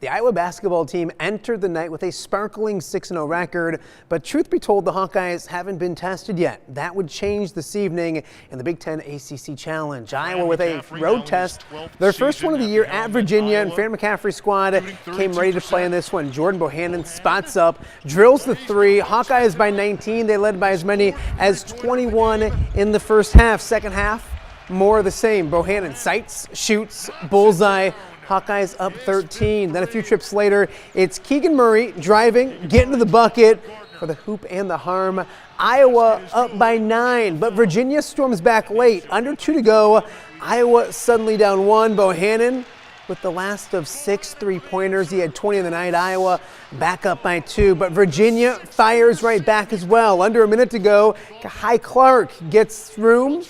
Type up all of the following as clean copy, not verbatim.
The Iowa basketball team entered the night with a sparkling 6-0 record, but truth be told, the Hawkeyes haven't been tested yet. That would change this evening in the Big Ten ACC Challenge. Iowa with a road test, their first one of the year at Virginia, and Fran McCaffrey's squad came ready to play in this one. Jordan Bohannon spots up, drills the three. Hawkeyes by 19. They led by as many as 21 in the first half. Second half, more of the same. Bohannon sights, shoots, bullseye. Hawkeyes up 13. Then a few trips later, it's Keegan Murray driving, getting to the bucket for the hoop and the harm. Iowa up by 9, but Virginia storms back late. Under 2 to go. Iowa suddenly down 1. Bohannon with the last of 6 3-pointers. He had 20 in the night. Iowa back up by 2, but Virginia fires right back as well. Under a minute to go, Kahai Clark gets room,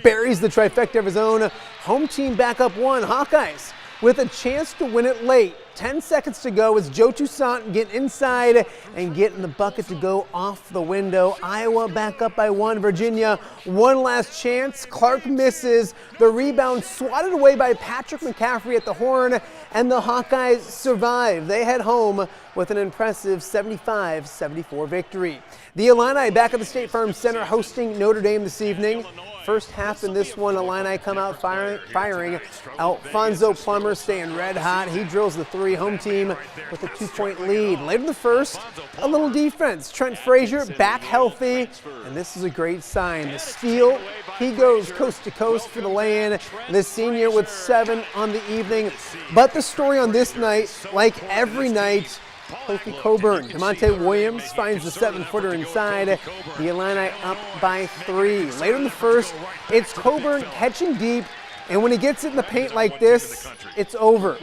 buries the trifecta of his own. Home team back up 1. Hawkeyes with a chance to win it late. 10 seconds to go as Joe Toussaint get inside and get in the bucket to go off the window. Iowa back up by 1. Virginia, one last chance. Clark misses. The rebound swatted away by Patrick McCaffrey at the horn, and the Hawkeyes survive. They head home with an impressive 75-74 victory. The Illini back at the State Farm Center hosting Notre Dame this evening. First half in this one, Illini come out firing. Alfonso Plummer staying red hot. He drills the 3. Home team with a 2-point lead. Later in the first, a little defense. Trent Frazier back healthy, and this is a great sign. The steal, he goes coast to coast for the lay-in. The senior with 7 on the evening. But the story on this night, like every night, Kofi Coburn. DeMonte Williams finds the 7-footer inside. The Illini up by 3. Later in the first, it's Coburn catching deep, and when he gets it in the paint like this, it's over.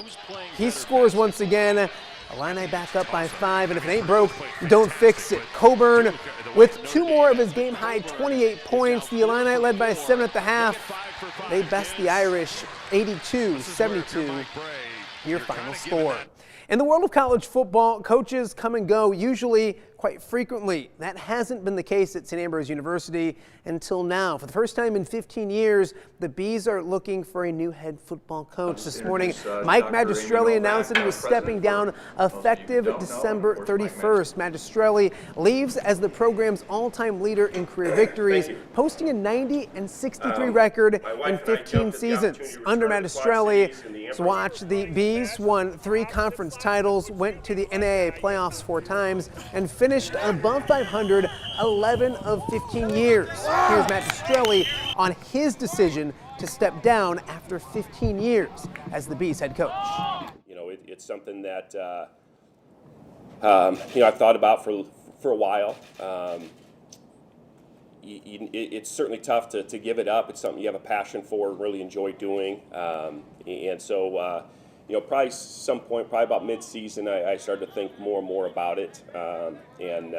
He scores once again. Illini back up by 5, and if it ain't broke, don't fix it. Coburn with 2 more of his game-high 28 points. The Illini led by 7 at the half. They best the Irish 82-72. Your final score. In the world of college football, coaches come and go, usually quite frequently. That hasn't been the case at St. Ambrose University until now. For the first time in 15 years, the Bees are looking for a new head football coach. This morning, Mike Magistrelli announced that he was stepping down effective December 31st. Magistrelli leaves as the program's all-time leader in career victories, posting a 90-63 record in 15 seasons. Under Magistrelli, watch, the Bees won 3 conference titles, went to the NAIA playoffs 4 times, and finished above 500 11 of 15 years. Here's Magistrelli on his decision to step down after 15 years as the Bees head coach. You know, it's something that I've thought about for a while. It's certainly tough to give it up. It's something you have a passion for, really enjoy doing, and so. Probably some point, probably about mid-season, I started to think more and more about it, and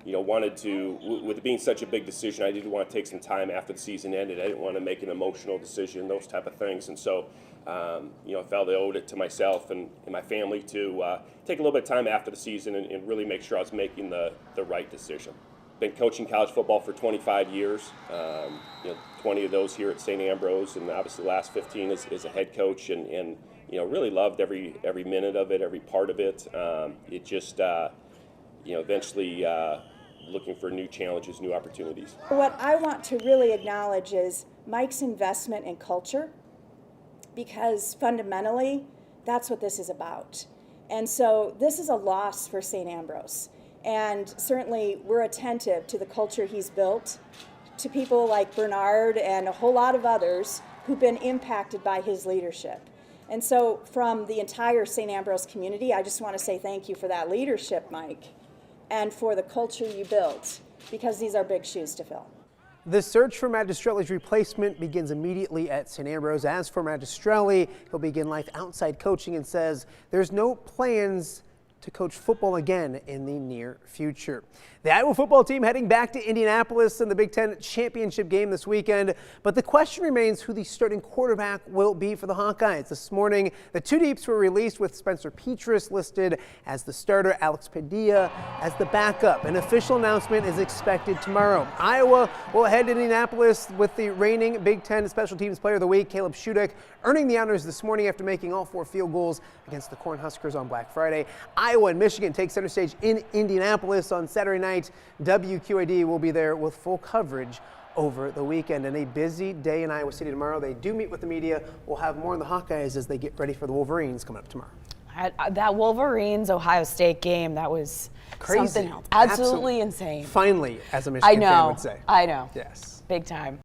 wanted to, with it being such a big decision, I didn't want to take some time after the season ended. I didn't want to make an emotional decision, those type of things, and so, I felt I owed it to myself and my family to take a little bit of time after the season and really make sure I was making the right decision. Been coaching college football for 25 years, 20 of those here at St. Ambrose, and obviously the last 15 as a head coach, and really loved every minute of it, every part of it. It just, eventually looking for new challenges, new opportunities. What I want to really acknowledge is Mike's investment in culture, because fundamentally, that's what this is about. And so this is a loss for St. Ambrose. And certainly we're attentive to the culture he's built, to people like Bernard and a whole lot of others who've been impacted by his leadership. And so from the entire St. Ambrose community, I just want to say thank you for that leadership, Mike, and for the culture you built, because these are big shoes to fill. The search for Magistrelli's replacement begins immediately at St. Ambrose. As for Magistrelli, he'll begin life outside coaching and says there's no plans to coach football again in the near future. The Iowa football team heading back to Indianapolis in the Big Ten championship game this weekend, but the question remains who the starting quarterback will be for the Hawkeyes. This morning, the two deeps were released with Spencer Petras listed as the starter, Alex Padilla as the backup. An official announcement is expected tomorrow. Iowa will head to Indianapolis with the reigning Big Ten Special Teams Player of the Week, Caleb Shudak, earning the honors this morning after making all 4 field goals against the Cornhuskers on Black Friday. Iowa and Michigan take center stage in Indianapolis on Saturday night. WQAD will be there with full coverage over the weekend. And a busy day in Iowa City tomorrow. They do meet with the media. We'll have more on the Hawkeyes as they get ready for the Wolverines coming up tomorrow. That Wolverines-Ohio State game, that was crazy. Something else. Absolutely insane. Finally, as a Michigan fan would say. I know. Yes. Big time.